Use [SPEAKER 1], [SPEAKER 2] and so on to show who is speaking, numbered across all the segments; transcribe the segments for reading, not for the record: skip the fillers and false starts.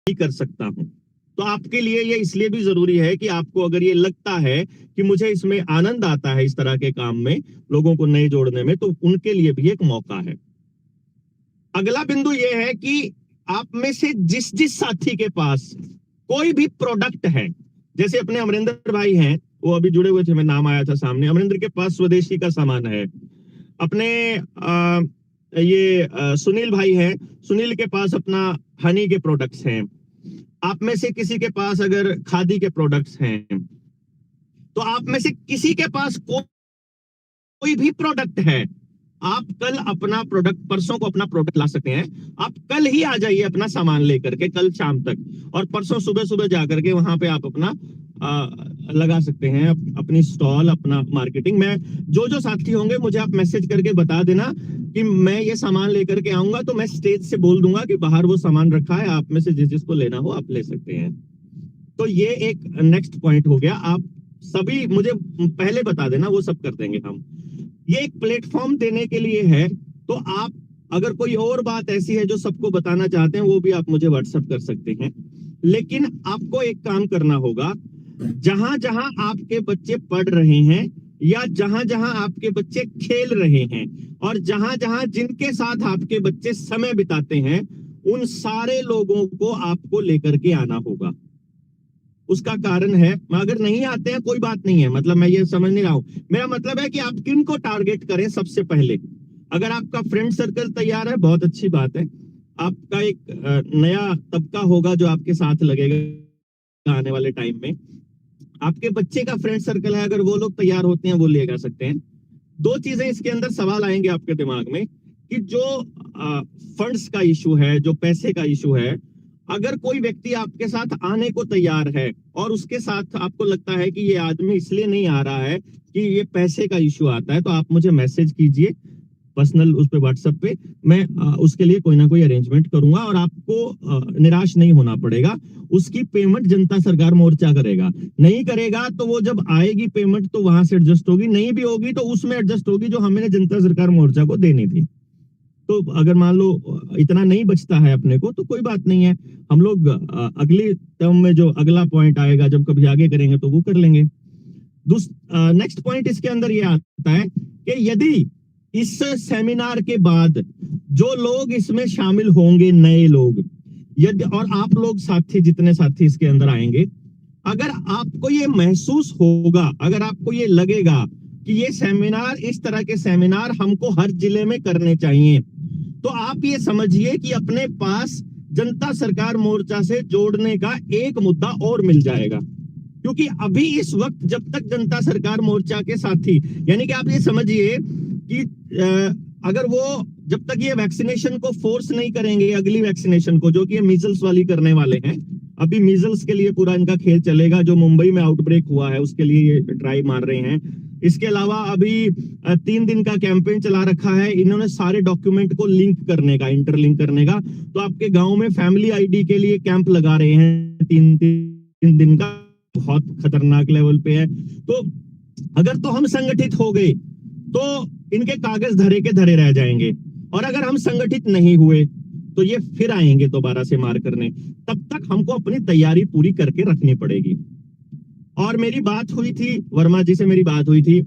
[SPEAKER 1] नहीं कर सकता हूं। तो आपके लिए ये इसलिए भी जरूरी है कि आपको अगर ये लगता है कि मुझे इसमें आनंद आता है इस तरह के काम में, लोगों को नए जोड़ने में, तो उनके लिए भी एक मौका है। अगला बिंदु ये है कि आप में से जिस जिस साथी के पास कोई भी प्रोडक्ट है, जैसे अपने अमरिंदर भाई हैं, वो अभी जुड़े हुए थे, मैं नाम आया था सामने, अमरिंदर के पास स्वदेशी का सामान है। अपने सुनील भाई हैं, सुनील के पास अपना हनी के प्रोडक्ट्स हैं। आप में से किसी के पास अगर खादी के प्रोडक्ट्स हैं, तो आप में से किसी के पास कोई भी प्रोडक्ट है, आप कल अपना प्रोडक्ट, परसों को अपना प्रोडक्ट ला सकते हैं। आप कल ही आ जाइए अपना सामान लेकर के, कल शाम तक, और परसों सुबह सुबह जाकर के वहां पे आप अपना लगा सकते हैं अपनी स्टॉल, अपना मार्केटिंग। मैं जो जो साथी होंगे मुझे आप मैसेज करके बता देना कि मैं ये सामान लेकर के आऊंगा, तो मैं स्टेज से बोल दूंगा कि बाहर वो सामान रखा है, आप में से जिस जिसको लेना हो आप ले सकते हैं। तो ये एक नेक्स्ट पॉइंट हो गया। आप सभी मुझे पहले बता देना, वो सब कर देंगे हम। ये एक प्लेटफॉर्म देने के लिए है। तो आप अगर कोई और बात ऐसी है जो सबको बताना चाहते हैं, वो भी आप मुझे व्हाट्सएप कर सकते हैं। लेकिन आपको एक काम करना होगा, जहां जहां आपके बच्चे पढ़ रहे हैं, या जहां जहां आपके बच्चे खेल रहे हैं, और जहां जहां जिनके साथ आपके बच्चे समय बिताते हैं, उन सारे लोगों को आपको लेकर के आना होगा। उसका कारण है, अगर नहीं आते हैं कोई बात नहीं है, मतलब मैं ये समझ नहीं रहा हूं, मेरा मतलब है कि आप किन को टारगेट करें सबसे पहले। अगर आपका फ्रेंड सर्कल तैयार है, बहुत अच्छी बात है, आपका एक नया तबका होगा जो आपके साथ लगेगा आने वाले टाइम में। आपके बच्चे का फ्रेंड सर्कल है, अगर वो लोग तैयार होते हैं, वो ले जा सकते हैं। दो चीजें इसके अंदर सवाल आएंगे आपके दिमाग में, कि जो फंड्स का इशू है, जो पैसे का इशू है, अगर कोई व्यक्ति आपके साथ आने को तैयार है और उसके साथ आपको लगता है कि ये आदमी इसलिए नहीं आ रहा है कि ये पैसे का इशू आता है, तो आप मुझे मैसेज कीजिए पर्सनल उस पे व्हाट्सएप पे, मैं उसके लिए कोई ना कोई अरेंजमेंट करूंगा, और आपको निराश नहीं होना पड़ेगा। उसकी पेमेंट जनता सरकार मोर्चा करेगा। नहीं करेगा तो वो जब आएगी पेमेंट तो वहां से एडजस्ट होगी, नहीं भी होगी तो उसमें एडजस्ट होगी जो हमने जनता सरकार मोर्चा को देनी थी। तो अगर मान लो इतना नहीं बचता है अपने को, तो कोई बात नहीं है, हम लोग अगली टर्म में जो अगला पॉइंट आएगा, जब कभी आगे करेंगे तो वो कर लेंगे। नेक्स्ट पॉइंट इसके अंदर ये आता है कि यदि इस सेमिनार के बाद जो लोग इसमें शामिल होंगे, नए लोग, यदि, और आप लोग साथी, जितने साथी इसके अंदर आएंगे, अगर आपको ये महसूस होगा, अगर आपको ये लगेगा कि ये सेमिनार, इस तरह के सेमिनार हमको हर जिले में करने चाहिए, तो आप ये समझिए कि अपने पास जनता सरकार मोर्चा से जोड़ने का एक मुद्दा और मिल जाएगा। क्योंकि अभी इस वक्त जब तक जनता सरकार मोर्चा के साथी, यानी कि आप ये समझिए कि अगर वो जब तक ये वैक्सीनेशन को फोर्स नहीं करेंगे, अगली वैक्सीनेशन को, जो कि ये मीजल्स वाली करने वाले हैं, अभी मीजल्स के लिए पूरा इनका खेल चलेगा, जो मुंबई में आउटब्रेक हुआ है उसके लिए ये ट्राई मार रहे हैं। इसके अलावा अभी 3 दिन का कैंपेन चला रखा है इन्होंने सारे डॉक्यूमेंट को लिंक करने का, इंटरलिंक करने का। तो आपके गांव में फैमिली आईडी के लिए कैंप लगा रहे हैं 3 दिन का, बहुत खतरनाक लेवल पे है। तो अगर तो हम संगठित हो गए तो इनके कागज धरे के धरे रह जाएंगे, और अगर हम संगठित नहीं हुए तो ये फिर आएंगे दोबारा से मार करने। तब तक हमको अपनी तैयारी पूरी करके रखनी पड़ेगी। और मेरी बात हुई थी, वर्मा जी से मेरी बात हुई थी,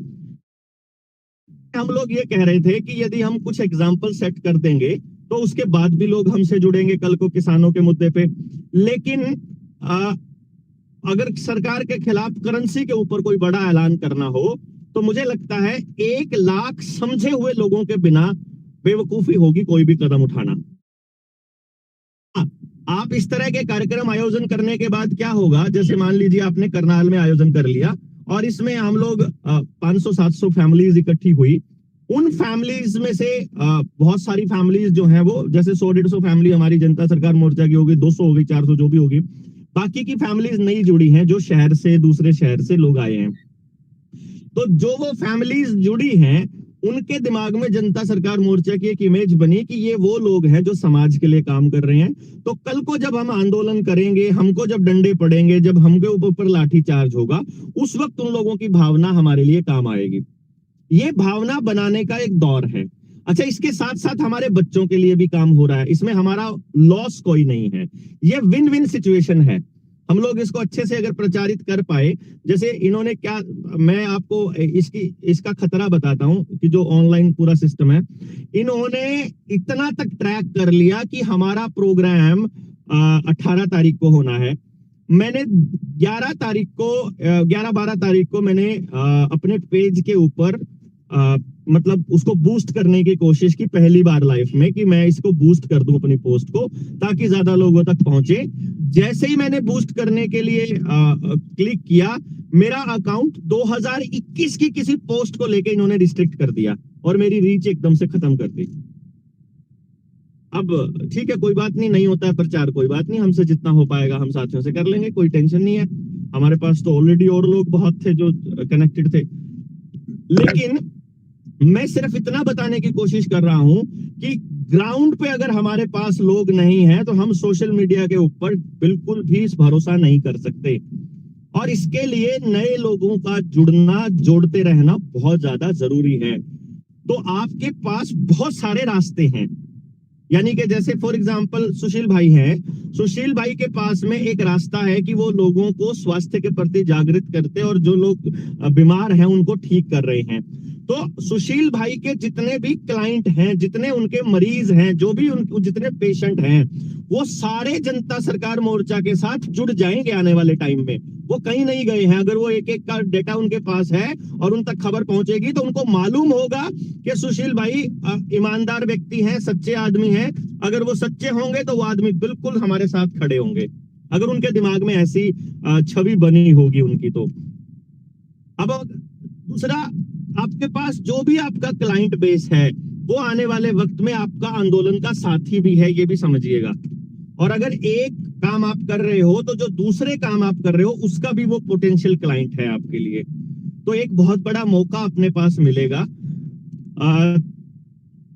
[SPEAKER 1] हम लोग ये कह रहे थे कि यदि हम कुछ एग्जाम्पल सेट कर देंगे तो उसके बाद भी लोग हमसे जुड़ेंगे कल को किसानों के मुद्दे पे। लेकिन अगर सरकार के खिलाफ करेंसी के ऊपर कोई बड़ा ऐलान करना हो, तो मुझे लगता है 1 लाख समझे हुए लोगों के बिना बेवकूफी होगी कोई भी कदम उठाना। आप इस तरह के कार्यक्रम आयोजन करने के बाद क्या होगा, जैसे मान लीजिए आपने करनाल में आयोजन कर लिया और इसमें हम लोग 500-700 फैमिलीज इकट्ठी हुई। उन फैमिलीज में से बहुत सारी फैमिलीज जो हैं वो, जैसे 100-150 फैमिली हमारी जनता सरकार मोर्चा की होगी, 200 होगी, 400 जो भी होगी, बाकी की फैमिलीज नहीं जुड़ी हैं, जो शहर से, दूसरे शहर से लोग आए हैं। तो जो वो फैमिलीज जुड़ी हैं, उनके दिमाग में जनता सरकार मोर्चा की एक इमेज बनी कि ये वो लोग हैं जो समाज के लिए काम कर रहे हैं। तो कल को जब हम आंदोलन करेंगे, हमको जब डंडे पड़ेंगे, जब हमके ऊपर लाठी चार्ज होगा, उस वक्त उन लोगों की भावना हमारे लिए काम आएगी। ये भावना बनाने का एक दौर है। अच्छा, इसके साथ साथ हमारे बच्चों के लिए भी काम हो रहा है, इसमें हमारा लॉस कोई नहीं है, ये विन विन सिचुएशन है। हम लोग इसको अच्छे से अगर प्रचारित कर पाए, जैसे इन्होंने क्या, मैं आपको इसका खतरा बताता हूं कि जो ऑनलाइन पूरा सिस्टम है, इन्होंने इतना तक ट्रैक कर लिया कि हमारा प्रोग्राम 18 तारीख को होना है। मैंने 11-12 तारीख को मैंने अपने पेज के ऊपर मतलब उसको बूस्ट करने की कोशिश की, पहली बार लाइफ में, कि मैं इसको बूस्ट कर दूं अपनी पोस्ट को ताकि ज्यादा लोगों तक पहुंचे। जैसे ही मैंने बूस्ट करने के लिए क्लिक किया, मेरा अकाउंट 2021 की किसी पोस्ट को लेके इन्होंने रिस्ट्रिक्ट कर दिया और मेरी रीच एकदम से खत्म कर दी। अब ठीक है, कोई बात नहीं, नहीं होता है प्रचार, कोई बात नहीं, हमसे जितना हो पाएगा हम साथियों से कर लेंगे, कोई टेंशन नहीं है। हमारे पास तो ऑलरेडी और लोग बहुत थे जो कनेक्टेड थे। लेकिन मैं सिर्फ इतना बताने की कोशिश कर रहा हूं कि ग्राउंड पे अगर हमारे पास लोग नहीं है तो हम सोशल मीडिया के ऊपर बिल्कुल भी भरोसा नहीं कर सकते, और इसके लिए नए लोगों का जुड़ना, जोड़ते रहना बहुत ज्यादा जरूरी है। तो आपके पास बहुत सारे रास्ते हैं, यानी कि जैसे फॉर एग्जांपल सुशील भाई हैं, सुशील भाई के पास में एक रास्ता है कि वो लोगों को स्वास्थ्य के प्रति जागृत करते और जो लोग बीमार हैं उनको ठीक कर रहे हैं। तो सुशील भाई के जितने भी क्लाइंट हैं, जितने उनके मरीज हैं, जो भी उनके जितने पेशेंट हैं, वो सारे जनता सरकार मोर्चा के साथ जुड़ जाएंगे आने वाले टाइम में। वो कहीं नहीं गए हैं, अगर वो एक एक का डेटा उनके पास है और उन तक खबर पहुंचेगी तो उनको मालूम होगा कि सुशील भाई ईमानदार व्यक्ति हैं, सच्चे आदमी हैं। अगर वो सच्चे होंगे तो वो आदमी बिल्कुल हमारे साथ खड़े होंगे, अगर उनके दिमाग में ऐसी छवि बनी होगी उनकी। तो अब दूसरा, आपके पास जो भी आपका क्लाइंट बेस है वो आने वाले वक्त में आपका आंदोलन का साथी भी है, ये भी समझिएगा। और अगर एक काम आप कर रहे हो तो जो दूसरे काम आप कर रहे हो उसका भी वो पोटेंशियल क्लाइंट है आपके लिए, तो एक बहुत बड़ा मौका अपने पास मिलेगा।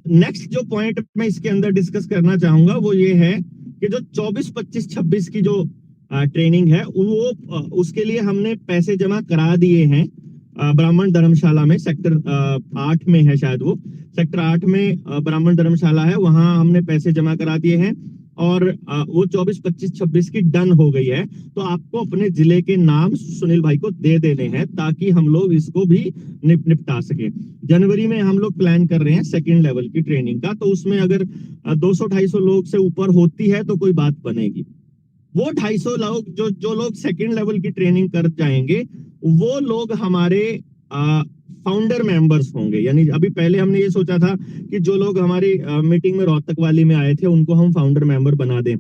[SPEAKER 1] नेक्स्ट जो पॉइंट मैं इसके अंदर डिस्कस करना चाहूंगा वो ये है कि जो 24, 25, 26 की जो ट्रेनिंग है वो उसके लिए हमने पैसे जमा करा दिए हैं ब्राह्मण धर्मशाला में, सेक्टर 8 में है शायद, वो सेक्टर 8 में ब्राह्मण धर्मशाला है, वहां हमने पैसे जमा करा दिए हैं और वो 24, 25, 26 की डन हो गई है। तो आपको अपने जिले के नाम सुनील भाई को दे देने हैं ताकि हम लोग इसको भी निपटा सके। जनवरी में हम लोग प्लान कर रहे हैं सेकंड लेवल की ट्रेनिंग का, तो उसमें अगर 200-250 लोग से ऊपर होती है तो कोई बात बनेगी। वो 250 लोग जो लोग सेकंड लेवल की ट्रेनिंग कर जाएंगे वो लोग हमारे फाउंडर मेंबर्स होंगे। यानी अभी पहले हमने ये सोचा था कि जो लोग हमारी मीटिंग में रोहतक वाली में आए थे उनको हम फाउंडर मेंबर बना दें,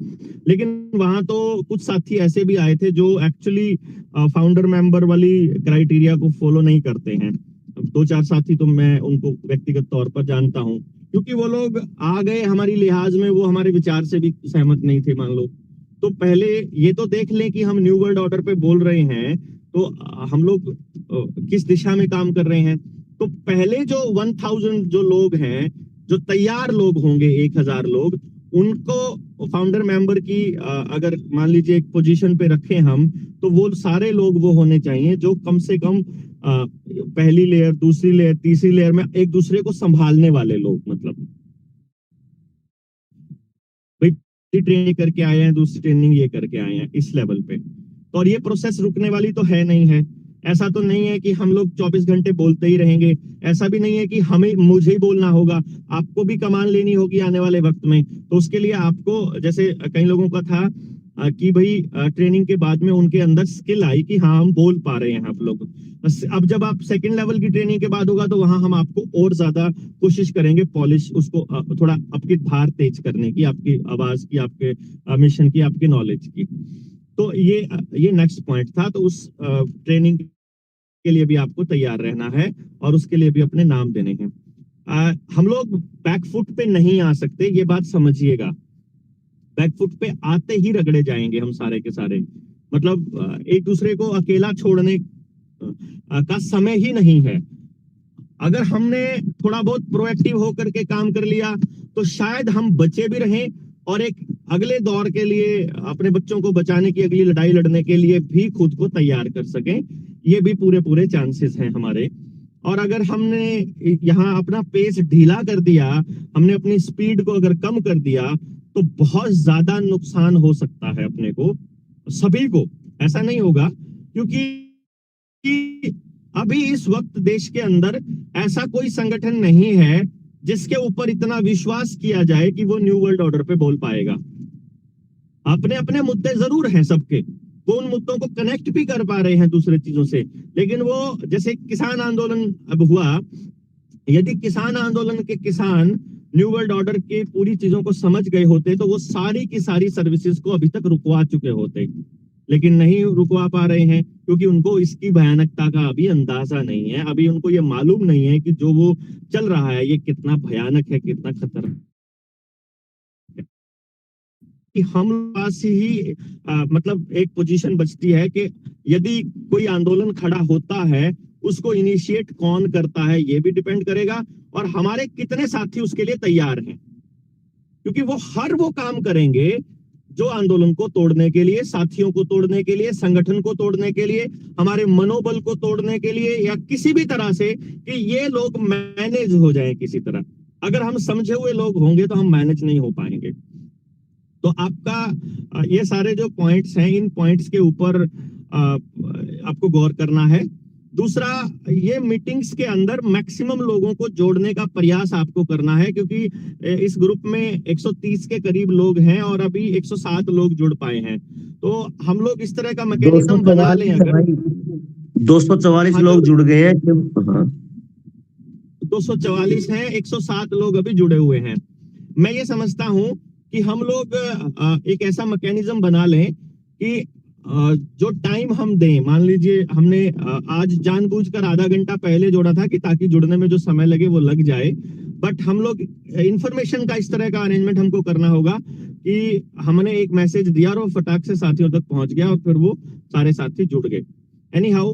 [SPEAKER 1] लेकिन वहां तो कुछ साथी ऐसे भी आए थे जो एक्चुअली फाउंडर मेंबर वाली क्राइटेरिया को फॉलो नहीं करते हैं। 2-4 साथी तो मैं उनको व्यक्तिगत तौर पर जानता हूं, क्योंकि वो लोग आ गए हमारी लिहाज में, वो हमारे विचार से भी सहमत नहीं थे मान लो। तो पहले ये तो देख लें कि हम न्यू वर्ल्ड ऑर्डर पे बोल रहे हैं तो हम लोग किस दिशा में काम कर रहे हैं। तो पहले जो 1000 जो लोग हैं, जो तैयार लोग होंगे 1000 लोग, उनको फाउंडर मेंबर की अगर मान लीजिए एक पोजीशन पे रखें हम, तो वो सारे लोग वो होने चाहिए जो कम से कम पहली लेयर, दूसरी लेयर, तीसरी लेयर में एक दूसरे को संभालने वाले लोग, मतलब ट्रेनिंग करके आए हैं, दूसरी ट्रेनिंग ये करके आए हैं इस लेवल पे। तो और ये प्रोसेस रुकने वाली तो है नहीं है। ऐसा तो नहीं है कि हम लोग 24 घंटे बोलते ही रहेंगे, ऐसा भी नहीं है कि मुझे ही बोलना होगा, आपको भी कमान लेनी होगी आने वाले वक्त में। तो उसके लिए आपको, जैसे कई लोगों का था कि भाई ट्रेनिंग के बाद में उनके अंदर स्किल आई कि हाँ हम बोल पा रहे हैं आप लोग। अब जब आप सेकंड लेवल की ट्रेनिंग के बाद होगा तो वहां हम आपको और ज्यादा कोशिश करेंगे पॉलिश, उसको थोड़ा आपकी धार तेज करने की, आपकी आवाज की, आपके मिशन की, आपके नॉलेज की। तो ये नेक्स्ट पॉइंट था। तो उस ट्रेनिंग के लिए भी आपको तैयार रहना है और उसके लिए भी अपने नाम देने हैं। हम लोग बैकफुट पे नहीं आ सकते, ये बात समझिएगा। बैकफुट पे आते ही रगड़े जाएंगे हम सारे के सारे, मतलब एक दूसरे को अकेला छोड़ने का समय ही नहीं है। अगर हमने थोड़ा बहुत प्रोएक्टिव होकर के काम कर लिया तो शायद हम बचे भी रहें और एक अगले दौर के लिए, अपने बच्चों को बचाने की अगली लड़ाई लड़ने के लिए भी खुद को तैयार कर सकें। ये भी पूरे चांसेस हैं हमारे। और अगर हमने यहाँ अपना पेस ढीला कर दिया, हमने अपनी स्पीड को अगर कम कर दिया, तो बहुत ज्यादा नुकसान हो सकता है अपने को, सभी को। ऐसा नहीं होगा, क्योंकि अभी इस वक्त देश के अंदर ऐसा कोई संगठन नहीं है जिसके ऊपर इतना विश्वास किया जाए कि वो न्यू वर्ल्ड ऑर्डर पे बोल पाएगा। अपने अपने मुद्दे जरूर हैं सबके, वो उन मुद्दों को कनेक्ट भी कर पा रहे हैं दूसरे चीजों से, लेकिन वो जैसे किसान आंदोलन अब हुआ, यदि किसान आंदोलन के किसान न्यू वर्ल्ड ऑर्डर की पूरी चीजों को समझ गए होते तो वो सारी की सारी सर्विसेज को अभी तक रुकवा चुके होते, लेकिन नहीं रुकवा पा रहे हैं क्योंकि उनको इसकी भयानकता का अभी अंदाजा नहीं है। अभी उनको ये मालूम नहीं है कि जो वो चल रहा है ये कितना भयानक है, कितना खतरनाक है। कि हम पास ही मतलब एक पोजीशन बचती है कि यदि कोई आंदोलन खड़ा होता है, उसको इनिशिएट कौन करता है ये भी डिपेंड करेगा, और हमारे कितने साथी उसके लिए तैयार हैं, क्योंकि वो काम करेंगे जो आंदोलन को तोड़ने के लिए, साथियों को तोड़ने के लिए, संगठन को तोड़ने के लिए, हमारे मनोबल को तोड़ने के लिए, या किसी भी तरह से कि ये लोग मैनेज हो जाएं किसी तरह। अगर हम समझे हुए लोग होंगे तो हम मैनेज नहीं हो पाएंगे। तो आपका ये सारे जो पॉइंट्स हैं, इन पॉइंट्स के ऊपर आपको गौर करना है। दूसरा, ये मीटिंग्स के अंदर मैक्सिमम लोगों को जोड़ने का प्रयास आपको करना है, क्योंकि इस ग्रुप में 130 के करीब लोग हैं और अभी 107 लोग जुड़ पाए हैं। तो हम लोग इस तरह का मैकेनिज्म बना लें। अगर
[SPEAKER 2] 244 लोग जुड़ गए हैं,
[SPEAKER 1] 244 हैं, 107 लोग अभी जुड़े हुए हैं। मैं ये समझता हूं कि हम लोग एक ऐसा मैकेनिज्म बना लें कि जो टाइम हम दें, मान लीजिए हमने आज जानबूझकर आधा घंटा पहले जोड़ा था कि ताकि जुड़ने में जो समय लगे वो लग जाए, बट हम लोग इंफॉर्मेशन का इस तरह का अरेंजमेंट हमको करना होगा कि हमने एक मैसेज दिया और वो फटाक से साथियों तक पहुंच गया और फिर वो सारे साथी जुड़ गए। एनी हाउ,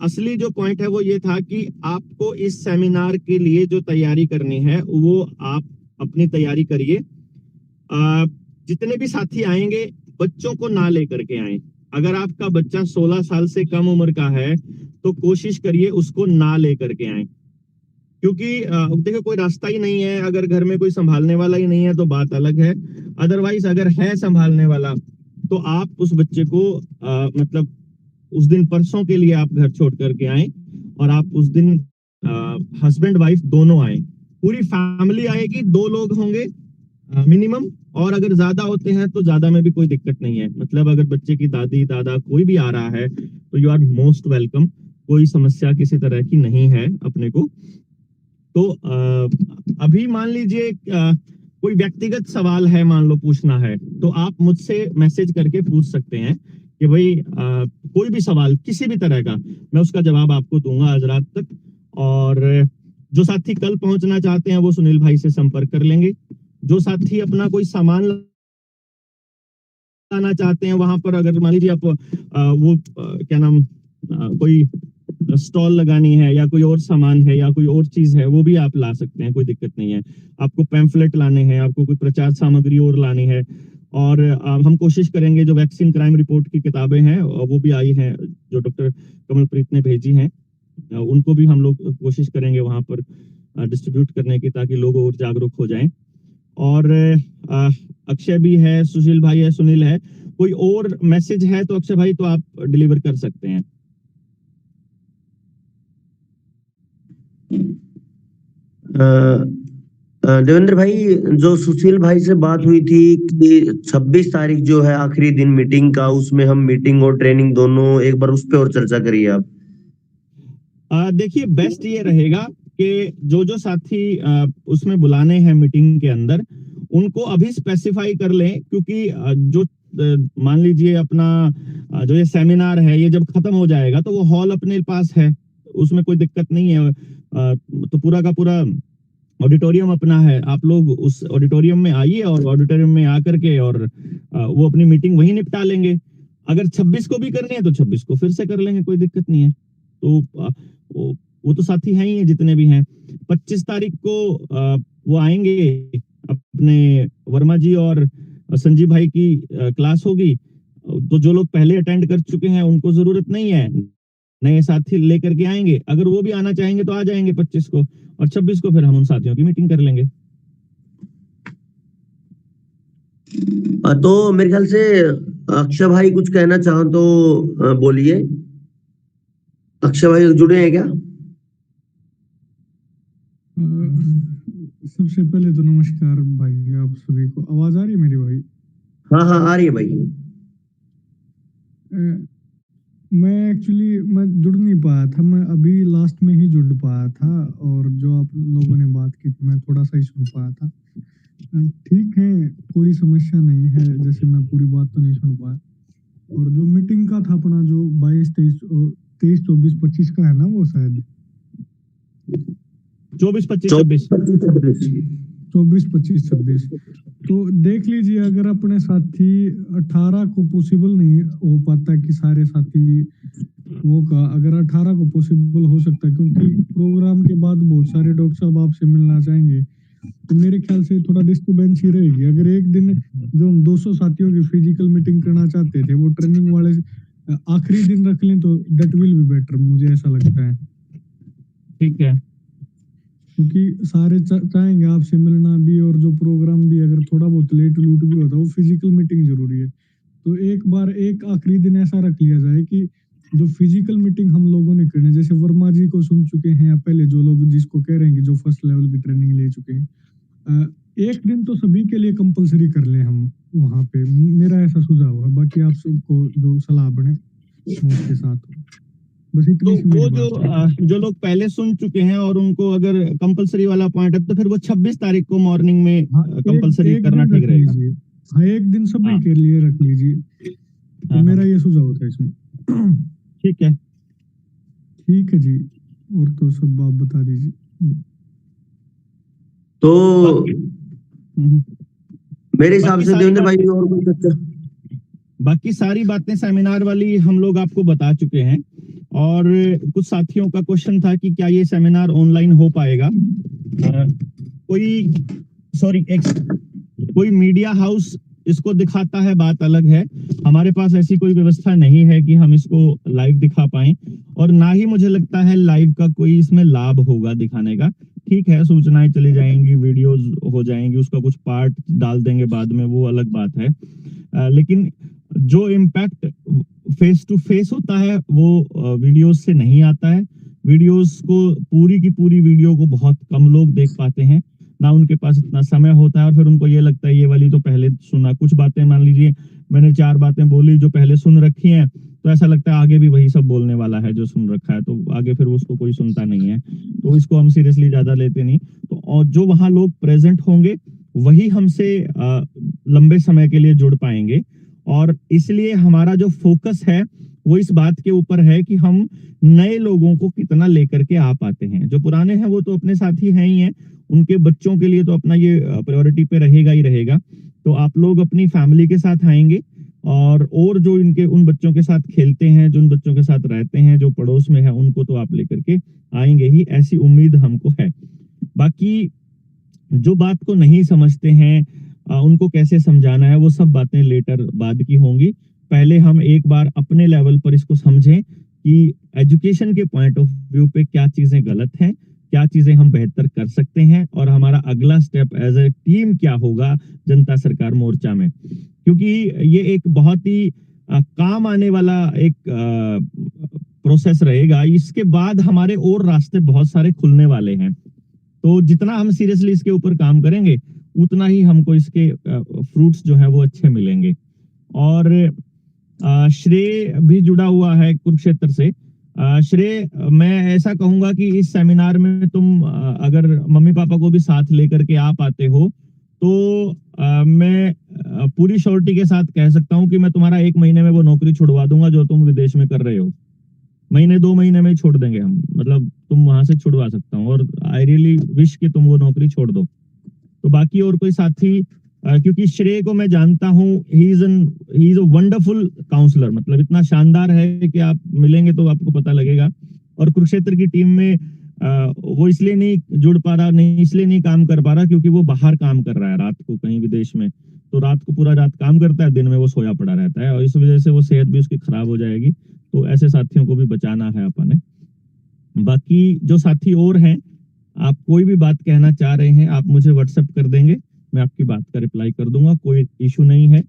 [SPEAKER 1] असली जो पॉइंट है वो ये था कि आपको इस सेमिनार के लिए जो तैयारी करनी है वो आप अपनी तैयारी करिए। जितने भी साथी आएंगे बच्चों को ना लेकर के आए। अगर आपका बच्चा 16 साल से कम उम्र का है तो कोशिश करिए उसको ना लेकर के आए, क्योंकि देखिए कोई रास्ता ही नहीं है। अगर घर में कोई संभालने वाला ही नहीं है तो बात अलग है, अदरवाइज अगर है संभालने वाला तो आप उस बच्चे को मतलब उस दिन परसों के लिए आप घर छोड़ करके आए और आप उस दिन हस्बैंड वाइफ दोनों आए, पूरी फैमिली आएगी, 2 लोग होंगे मिनिमम, और अगर ज्यादा होते हैं तो ज्यादा में भी कोई दिक्कत नहीं है। मतलब अगर बच्चे की दादी दादा कोई भी आ रहा है तो यू आर मोस्ट वेलकम, कोई समस्या किसी तरह की नहीं है अपने को। तो अभी मान लीजिए कोई व्यक्तिगत सवाल है, मान लो पूछना है, तो आप मुझसे मैसेज करके पूछ सकते हैं कि भाई कोई भी सवाल किसी भी तरह का, मैं उसका जवाब आपको दूंगा आज रात तक। और जो साथी कल पहुंचना चाहते हैं वो सुनील भाई से संपर्क कर लेंगे। जो साथी अपना कोई सामान लाना चाहते हैं वहां पर, अगर मान लीजिए आप क्या नाम कोई स्टॉल लगानी है या कोई और सामान है या कोई और चीज है, वो भी आप ला सकते हैं, कोई दिक्कत नहीं है। आपको पैम्फलेट लाने हैं, आपको कोई प्रचार सामग्री और लानी है, और हम कोशिश करेंगे जो वैक्सीन क्राइम रिपोर्ट की किताबें हैं वो भी आई हैं जो डॉक्टर कमलप्रीत ने भेजी हैं, उनको भी हम लोग कोशिश करेंगे वहां पर डिस्ट्रीब्यूट करने की, ताकि लोग और जागरूक हो जाएं। और अक्षय भी है, सुशील भाई है, सुनील है, कोई और मैसेज है तो अक्षय भाई तो आप डिलीवर कर सकते हैं।
[SPEAKER 2] देवेंद्र भाई, जो सुशील भाई से बात हुई थी कि 26 तारीख जो है आखिरी दिन मीटिंग का, उसमें हम मीटिंग और ट्रेनिंग दोनों, एक बार उस पर और चर्चा करिए आप।
[SPEAKER 1] देखिए बेस्ट ये रहेगा कि जो साथी उसमें बुलाने हैं मीटिंग के अंदर, उनको अभी स्पेसिफाई कर लें, क्योंकि जो मान लीजिए अपना जो ये सेमिनार है ये जब खत्म हो जाएगा तो वो हॉल अपने पास है, उसमें कोई दिक्कत नहीं है। तो पूरा का पूरा ऑडिटोरियम अपना है, आप लोग उस ऑडिटोरियम में आइए और ऑडिटोरियम में आकर के और वो अपनी मीटिंग वहीं निपटा लेंगे। अगर 26 को भी करनी है तो 26 को फिर से कर लेंगे, कोई दिक्कत नहीं है। तो वो तो साथी हैं ही है जितने भी हैं। 25 तारीख को वो आएंगे, अपने वर्मा जी और संजीव भाई की क्लास होगी, तो जो लोग पहले अटेंड कर चुके हैं उनको जरूरत नहीं है, नए साथी लेकर के आएंगे। अगर वो भी आना चाहेंगे तो आ जाएंगे 25 को, और 26 को फिर हम उन साथियों की मीटिंग कर लेंगे।
[SPEAKER 2] तो मेरे ख्याल से अक्षय भाई कुछ कहना चाहो तो बोलिए। अक्षय भाई जुड़े हैं क्या?
[SPEAKER 3] सबसे पहले तो नमस्कार भाई आप सभी को। आवाज आ रही है मेरी भाई?
[SPEAKER 2] हाँ हाँ आ रही है भाई।
[SPEAKER 3] मैं जुड़ नहीं पाया था, मैं अभी लास्ट में ही जुड़ पाया था, और जो आप लोगों ने बात की थी मैं थोड़ा सा ही सुन पाया था। ठीक है, कोई समस्या नहीं है, जैसे मैं पूरी बात तो नहीं सुन पाया। और जो मीटिंग का था अपना, जो 22 23 24 25 का है ना, वो शायद
[SPEAKER 1] 24 25 26
[SPEAKER 3] 24 25 26, तो देख लीजिए अगर अपने साथी 18 को पॉसिबल नहीं हो पाता कि सारे साथी वो का, अगर 18 को पॉसिबल हो सकता है, क्योंकि प्रोग्राम के बाद बहुत सारे डॉक्टर साहब आपसे मिलना चाहेंगे, तो मेरे ख्याल से थोड़ा डिस्टर्बेंस ही रहेगी। अगर एक दिन जो हम 200 साथियों की फिजिकल मीटिंग करना चाहते थे वो ट्रेनिंग वाले आखिरी दिन रख लें तो दैट विल बी बेटर, मुझे ऐसा लगता है।
[SPEAKER 1] ठीक है,
[SPEAKER 3] क्योंकि सारे चाहेंगे आपसे मिलना भी, और जो प्रोग्राम भी अगर थोड़ा बहुत लेट लूट भी होता है वो फिजिकल मीटिंग जरूरी है। तो एक बार एक आखिरी दिन ऐसा रख लिया जाए कि जो फिजिकल मीटिंग हम लोगों ने करनी, जैसे वर्मा जी को सुन चुके हैं या पहले जो लोग जिसको कह रहे हैं कि जो फर्स्ट लेवल की ट्रेनिंग ले चुके हैं, एक दिन तो सभी के लिए कंपलसरी कर लें हम वहाँ पे, मेरा ऐसा सुझाव है। बाकी आप सबको जो सलाह बने वो उसके साथ हो। बस
[SPEAKER 1] तो
[SPEAKER 3] इतनी सी
[SPEAKER 1] वो
[SPEAKER 3] मेरी बात है।
[SPEAKER 1] जो लोग पहले सुन चुके हैं और उनको अगर कंपलसरी वाला पॉइंट है तो फिर वो 26 तारीख को मॉर्निंग में
[SPEAKER 3] हाँ,
[SPEAKER 1] कंपलसरी
[SPEAKER 3] एक
[SPEAKER 1] करना
[SPEAKER 3] दिन
[SPEAKER 1] ठीक
[SPEAKER 3] रख
[SPEAKER 1] रहेगा।
[SPEAKER 3] लीजिए। हाँ, एक दिन सभी
[SPEAKER 1] हाँ
[SPEAKER 3] के लिए रख लीजिए, तो
[SPEAKER 1] हाँ हाँ,
[SPEAKER 3] मेरा ये सुझाव था इसमें।
[SPEAKER 1] ठीक है।
[SPEAKER 3] ठीक है जी, और तो सब आप बता दीजिए।
[SPEAKER 2] तो
[SPEAKER 1] बाकी
[SPEAKER 2] मेरे हिसाब
[SPEAKER 1] बाकी
[SPEAKER 2] से
[SPEAKER 1] सारी
[SPEAKER 2] देवेंद्र भाई
[SPEAKER 1] बातें
[SPEAKER 2] और कुछ अच्छा।
[SPEAKER 1] बाकी सारी बातें सेमिनार वाली हम लोग आपको बता चुके हैं। और कुछ साथियों का क्वेश्चन था कि क्या ये सेमिनार ऑनलाइन हो पाएगा। कोई सॉरी कोई मीडिया हाउस इसको दिखाता है, बात अलग है। हमारे पास ऐसी कोई व्यवस्था नहीं है कि हम इसको लाइव दिखा पाएं, और ना ही मुझे लगता है लाइव का कोई इसमें लाभ होगा दिखाने का। ठीक है, सूचनाएं चली जाएंगी, वीडियोस हो जाएंगी, उसका कुछ पार्ट डाल देंगे बाद में, वो अलग बात है। लेकिन जो इम्पैक्ट फेस टू फेस होता है वो वीडियोस से नहीं आता है। वीडियोस को पूरी की पूरी वीडियो को बहुत कम लोग देख पाते हैं, ना उनके पास इतना समय होता है, और फिर उनको ये लगता है ये वाली तो पहले सुना। कुछ बातें मान लीजिए मैंने 4 बातें बोली जो पहले सुन रखी हैं, तो ऐसा लगता है आगे भी वही सब बोलने वाला है जो सुन रखा है, तो आगे फिर उसको कोई सुनता नहीं है, तो इसको हम सीरियसली ज्यादा लेते नहीं। तो और जो वहां लोग प्रेजेंट होंगे वही हमसे लंबे समय के लिए जुड़ पाएंगे। और इसलिए हमारा जो फोकस है वो इस बात के ऊपर है कि हम नए लोगों को कितना लेकर के आ पाते हैं। जो पुराने हैं वो तो अपने साथी हैं ही हैं, उनके बच्चों के लिए तो अपना ये प्रायोरिटी पे रहेगा ही रहेगा। तो आप लोग अपनी फैमिली के साथ आएंगे, और जो इनके उन बच्चों के साथ खेलते हैं, जो उन बच्चों के साथ रहते हैं, जो पड़ोस में है, उनको तो आप लेकर के आएंगे ही, ऐसी उम्मीद हमको है। बाकी जो बात को नहीं समझते हैं उनको कैसे समझाना है, वो सब बातें लेटर बाद की होंगी। पहले हम एक बार अपने लेवल पर इसको समझें कि एजुकेशन के पॉइंट ऑफ व्यू पे क्या चीजें गलत हैं, क्या चीजें हम बेहतर कर सकते हैं, और हमारा अगला स्टेप एज ए टीम क्या होगा जनता सरकार मोर्चा में। क्योंकि ये एक बहुत ही काम आने वाला एक प्रोसेस रहेगा। इसके बाद हमारे और रास्ते बहुत सारे खुलने वाले हैं, तो जितना हम सीरियसली इसके ऊपर काम करेंगे उतना ही हमको इसके फ्रूट्स जो है वो अच्छे मिलेंगे। और श्रेय भी जुड़ा हुआ है कुरुक्षेत्र से। श्रेय, मैं ऐसा कहूंगा कि इस सेमिनार में तुम अगर मम्मी पापा को भी साथ लेकर के आ पाते हो तो मैं पूरी श्योरिटी के साथ कह सकता हूं कि मैं तुम्हारा 1 महीने में वो नौकरी छुड़वा दूंगा जो तुम विदेश में कर रहे हो। महीने 2 महीने में ही छोड़ देंगे हम, मतलब तुम वहां से छुड़वा सकता हूँ, और आई रियली विश कि तुम वो नौकरी छोड़ दो। तो बाकी और कोई साथी, क्योंकि श्रेय को मैं जानता हूँ, he is a wonderful counsellor, मतलब इतना शानदार है कि आप मिलेंगे तो आपको पता लगेगा। और कुरुक्षेत्र की टीम में वो इसलिए नहीं जुड़ पा रहा, नहीं इसलिए नहीं काम कर पा रहा क्योंकि वो बाहर काम कर रहा है रात को कहीं विदेश में। तो रात को पूरा रात काम करता है, दिन में वो सोया पड़ा रहता है और इस वजह से वो सेहत भी उसकी खराब हो जाएगी। तो ऐसे साथियों को भी बचाना है अपन ने। बाकी जो साथी और हैं, आप कोई भी बात कहना चाह रहे हैं, आप मुझे व्हाट्सएप कर देंगे, मैं आपकी बात का रिप्लाई कर दूंगा, कोई इशू नहीं है।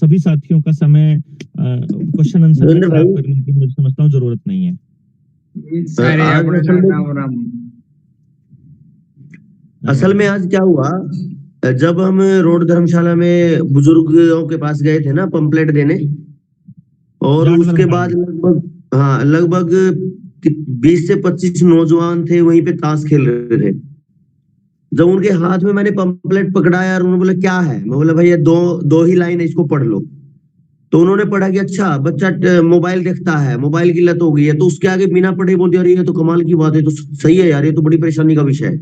[SPEAKER 1] सभी साथियों का समय क्वेश्चन आंसर में
[SPEAKER 2] देवेंद्र
[SPEAKER 1] खराब
[SPEAKER 2] भाई,
[SPEAKER 1] करने की मुझे समझता हूँ जरूरत नहीं है।
[SPEAKER 2] असल में आज क्या हुआ, जब हम रोड धर्मशाला में बुजुर्गों के पास गए थे ना पंपलेट देने, और
[SPEAKER 1] जाट
[SPEAKER 2] उसके
[SPEAKER 1] धर्मशाला
[SPEAKER 2] बाद
[SPEAKER 1] में।
[SPEAKER 2] लगभग 20 से 25 नौजवान थे वहीं पे ताश खेल रहे थे। जब उनके हाथ में मैंने पंपलेट पकड़ाया और उन्होंने बोला क्या है, मैं बोला भैया दो ही लाइन है, इसको पढ़ लो। तो उन्होंने पढ़ा कि अच्छा बच्चा मोबाइल देखता है, मोबाइल की लत हो गई है। तो उसके आगे बिना पढ़े बोल दिया, अरे ये तो कमाल की बात है, तो सही है यार, ये तो बड़ी परेशानी का विषय है।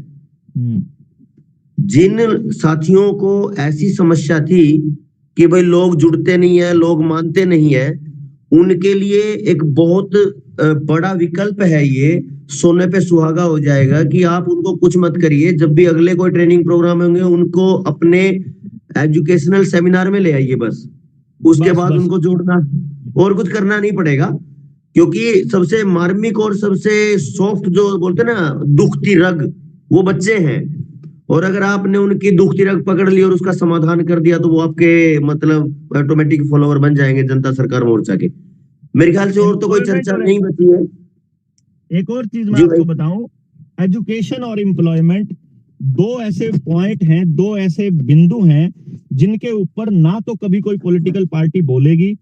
[SPEAKER 2] जिन साथियों को ऐसी समस्या थी कि भाई लोग जुड़ते नहीं है, लोग मानते नहीं है, उनके लिए एक बहुत बड़ा विकल्प है ये, सोने पे सुहागा हो जाएगा कि आप उनको कुछ मत करिए। जब भी अगले कोई ट्रेनिंग प्रोग्राम होंगे उनको अपने एजुकेशनल सेमिनार में ले आइए, बस उसके बाद उनको जोड़ना और कुछ करना नहीं पड़ेगा। क्योंकि सबसे मार्मिक और सबसे सॉफ्ट जो बोलते हैं ना दुखती रग, वो बच्चे हैं। और अगर आपने उनकी दुखती रग पकड़ ली और उसका समाधान कर दिया तो वो आपके मतलब ऑटोमेटिक फॉलोअर बन जाएंगे जनता सरकार मोर्चा के। मेरे ख्याल से और तो कोई चर्चा नहीं बची है।
[SPEAKER 1] एक और चीज मैं आपको बताऊं, एजुकेशन और एम्प्लॉयमेंट दो ऐसे पॉइंट हैं, दो ऐसे बिंदु हैं जिनके ऊपर ना तो कभी कोई पॉलिटिकल पार्टी बोलेगी,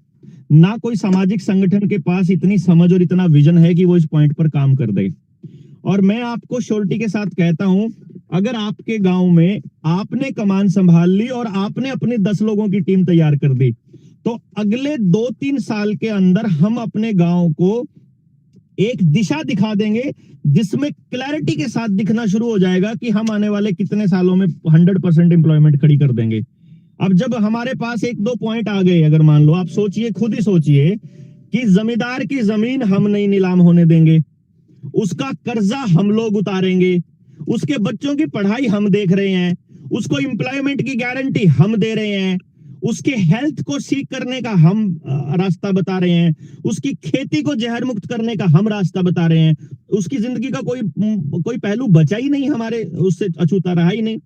[SPEAKER 1] ना कोई सामाजिक संगठन के पास इतनी समझ और इतना विजन है कि वो इस पॉइंट पर काम कर दे। और मैं आपको श्योरिटी के साथ कहता हूं, अगर आपके गांव में आपने कमान संभाल ली और आपने अपनी 10 लोगों की टीम तैयार कर दी, तो अगले 2-3 साल के अंदर हम अपने गांव को एक दिशा दिखा देंगे जिसमें क्लैरिटी के साथ दिखना शुरू हो जाएगा कि हम आने वाले कितने सालों में 100% एम्प्लॉयमेंट खड़ी कर देंगे। अब जब हमारे पास 1-2 पॉइंट आ गए, अगर मान लो, आप सोचिए, खुद ही सोचिए कि जमींदार की जमीन हम नहीं नीलाम होने देंगे, उसका कर्जा हम लोग उतारेंगे, उसके बच्चों की पढ़ाई हम देख रहे हैं, उसको एम्प्लॉयमेंट की गारंटी हम दे रहे हैं, उसके हेल्थ को सीख करने का हम रास्ता बता रहे हैं, उसकी खेती को जहर मुक्त करने का हम रास्ता बता रहे हैं, उसकी जिंदगी का कोई पहलू बचा ही नहीं, हमारे उससे अछूता रहा ही नहीं।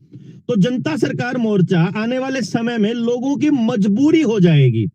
[SPEAKER 1] तो जनता सरकार मोर्चा आने वाले समय में लोगों की मजबूरी हो जाएगी।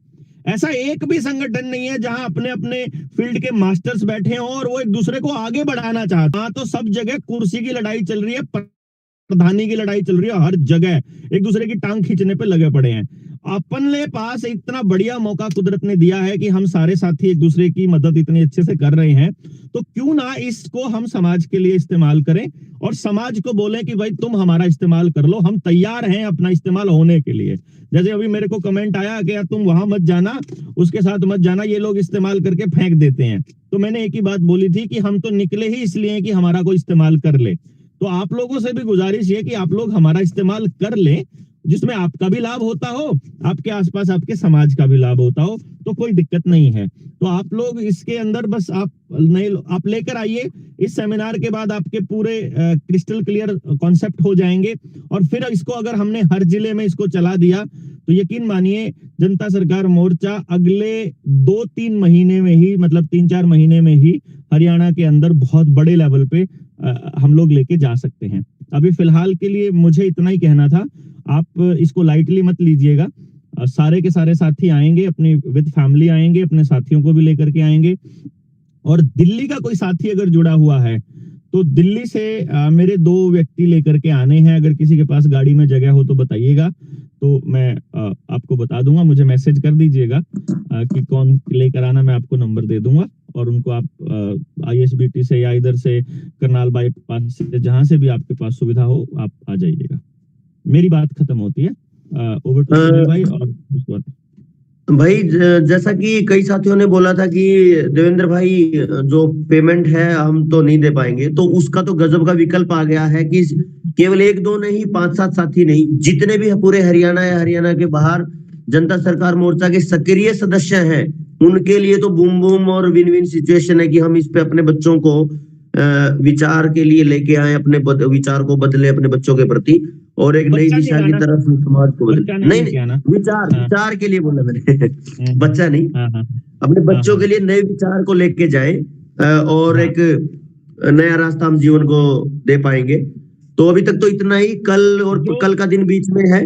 [SPEAKER 1] ऐसा एक भी संगठन नहीं है जहां अपने अपने फील्ड के मास्टर्स बैठे हैं और वो एक दूसरे को आगे बढ़ाना चाहते हैं। तो सब जगह कुर्सी की लड़ाई चल रही है, प्रधानी की लड़ाई चल रही है, हर जगह एक दूसरे की टांग खींचने पे लगे पड़े हैं। अपन ने पास इतना बढ़िया मौका कुदरत ने दिया है कि हम सारे साथी एक दूसरे की मदद इतनी अच्छे से कर रहे हैं, तो क्यों ना इसको हम समाज के लिए इस्तेमाल करें और समाज को बोलें कि भाई तुम हमारा इस्तेमाल कर लो, हम तैयार हैं अपना इस्तेमाल होने के लिए। जैसे अभी मेरे को कमेंट आया कि यार तुम वहां मत जाना, उसके साथ मत जाना, ये लोग इस्तेमाल करके फेंक देते हैं। तो मैंने एक ही बात बोली थी कि हम तो निकले ही इसलिए कि हमारा कोई इस्तेमाल कर ले। तो आप लोगों से भी गुजारिश है कि आप लोग हमारा इस्तेमाल कर लें, जिसमें आपका भी लाभ होता हो, आपके आसपास आपके समाज का भी लाभ होता हो, तो कोई दिक्कत नहीं है। तो आप लोग इसके अंदर बस आप लेकर आइए। इस सेमिनार के बाद आपके पूरे क्रिस्टल क्लियर कॉन्सेप्ट हो जाएंगे और फिर इसको अगर हमने हर जिले में इसको चला दिया तो यकीन मानिए जनता सरकार मोर्चा अगले 2-3 महीने में ही, मतलब 3-4 महीने में ही हरियाणा के अंदर बहुत बड़े लेवल पे हम लोग लेके जा सकते हैं। अभी फिलहाल के लिए मुझे इतना ही कहना था, आप इसको लाइटली मत लीजिएगा। सारे के सारे साथी आएंगे, अपनी विद फैमिली आएंगे, अपने साथियों को भी लेकर के आएंगे। और दिल्ली का कोई साथी अगर जुड़ा हुआ है तो दिल्ली से मेरे 2 व्यक्ति लेकर के आने हैं। अगर किसी के पास गाड़ी में जगह हो तो बताइएगा, तो मैं आपको बता दूंगा, मुझे मैसेज कर दीजिएगा कि कौन लेकर आना, मैं आपको नंबर दे दूंगा और उनको आप ISBT से या इधर से करनाल बाईपास से, जहां से भी आपके पास सुविधा हो, आप आ जाइएगा। मेरी बात खत्म होती है। ओवर टू सुनील भाई। और उसके बाद
[SPEAKER 2] भाई जैसा कि कई साथियों ने बोला था कि देवेंद्र भाई जो पेमेंट है हम तो नहीं दे पाएंगे, तो उसका तो गजब का विकल्प आ गया है कि केवल 1-2 नहीं, 5-7 साथी नहीं, जितने भी पूरे हरियाणा या हरियाणा के बाहर जनता सरकार मोर्चा के सक्रिय सदस्य हैं, उनके लिए तो बूम बूम और विन विन सिचुएशन है कि हम इस पे अपने बच्चों को विचार के लिए लेके आए, अपने विचार को बदले अपने बच्चों के प्रति। और एक नई
[SPEAKER 1] बच्चा
[SPEAKER 2] दिशा
[SPEAKER 1] नहीं
[SPEAKER 2] की
[SPEAKER 1] लाना,
[SPEAKER 2] तरफ समाज को
[SPEAKER 1] बच्चा
[SPEAKER 2] नहीं
[SPEAKER 1] नहीं किया ना।
[SPEAKER 2] विचार
[SPEAKER 1] हाँ।
[SPEAKER 2] विचार के लिए बोला मैंने बच्चा नहीं,
[SPEAKER 1] हाँ हाँ
[SPEAKER 2] अपने
[SPEAKER 1] हाँ
[SPEAKER 2] बच्चों
[SPEAKER 1] हाँ
[SPEAKER 2] के लिए नए विचार को लेके जाए और
[SPEAKER 1] हाँ।
[SPEAKER 2] एक नया रास्ता हम जीवन को दे पाएंगे। तो अभी तक तो इतना ही, कल और
[SPEAKER 1] जो
[SPEAKER 2] कल का दिन बीच में है।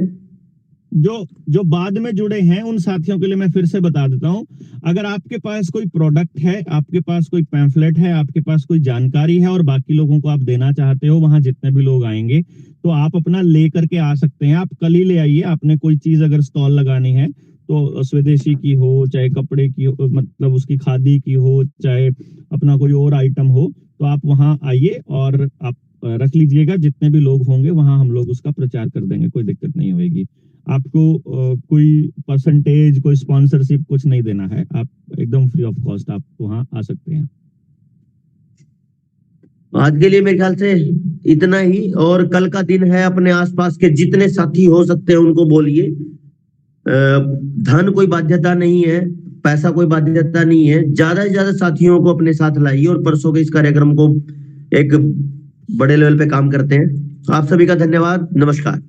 [SPEAKER 1] जो जो बाद में जुड़े हैं उन साथियों के लिए मैं फिर से बता देता हूं, अगर आपके पास कोई प्रोडक्ट है, आपके पास कोई पैम्फलेट है, आपके पास कोई जानकारी है और बाकी लोगों को आप देना चाहते हो, वहां जितने भी लोग आएंगे तो आप अपना ले करके आ सकते हैं। आप कल ही ले आइए। आपने कोई चीज अगर स्टॉल लगानी है तो स्वदेशी की हो, चाहे कपड़े की हो, मतलब उसकी खादी की हो, चाहे अपना कोई और आइटम हो, तो आप वहां आइए और आप रख लीजिएगा। जितने भी लोग होंगे वहां हम लोग उसका प्रचार कर देंगे, कोई दिक्कत नहीं होगी। आपको कोई परसेंटेज, कोई स्पॉन्सरशिप कुछ नहीं देना है। आप एकदम फ्री ऑफ कॉस्ट आप वहां आ सकते हैं।
[SPEAKER 2] आज के लिए मेरे ख्याल से इतना ही, और कल का दिन है, अपने आसपास के जितने साथी हो सकते हैं उनको बोलिए। धन कोई बाध्यता नहीं है, पैसा कोई बाध्यता नहीं है, ज्यादा से ज्यादा साथियों को अपने साथ लाइए और परसों के इस कार्यक्रम को एक बड़े लेवल पे काम करते हैं। आप सभी का धन्यवाद, नमस्कार।